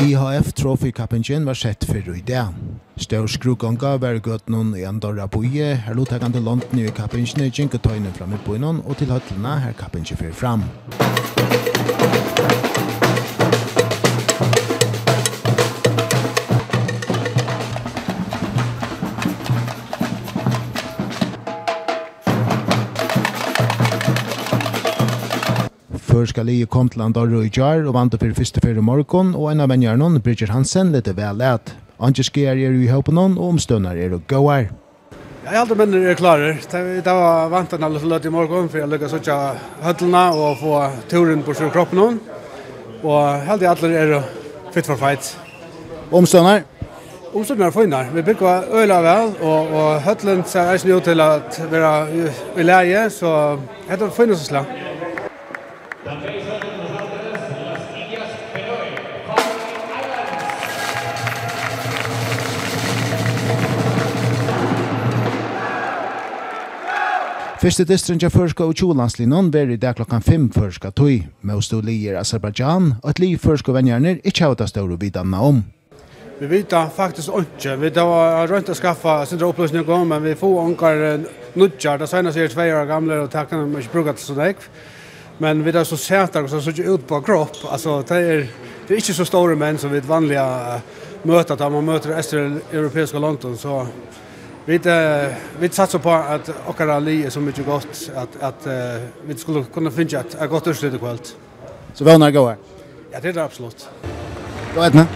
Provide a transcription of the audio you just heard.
IHF Trophy Cup-ingen var sett for i dag. Stor skrugånga var gått noen i Andorra boie, her lottagande London i Cup-ingene gjenke tøyne fram i boinon, og til høtlene her Cup-ingen fyrir fram. Førska lige kom til Andorra i jar og vant for første fyrir morgon, og en av vennjarnon, Bridger Hansen, lite vel let. Angerskier i høpenon, og omstønner å gåar. Ja, alle menner klare. Det var vant en alle løt i morgon, for jeg lykkes ikke høtlene og få turen på kroppen. Og heldig alle fit for fight. Omstønner? Omstønner finner. Vi bygger øyla vel, og høtlen ser eisen ut til at være i leie, så det finner så slag. Første distren til førska og tjolandslinjen var i dag klokkan 5 førska tøy, med å stå lier Azerbaijan, og et liv førska vennjerner ikke har det større vidanna om. Vi vet faktisk ikke. Vi har rønt å skaffe sindre oppløsninger, men vi får ånger nudjar. Det seneste er 2 år gamle, og det kan man ikke bruke til sånn ek. Men vi har så sæter og så ikke ut på kropp. Altså, det er ikke så store menn som vi vanlige møter, da man møter europeiske London, så vi satser på at okkara li er så mye godt at vi skulle kunne finne et godt utslut i kveld. Så vänner går. Ja, det er det absolutt. Gå Edna.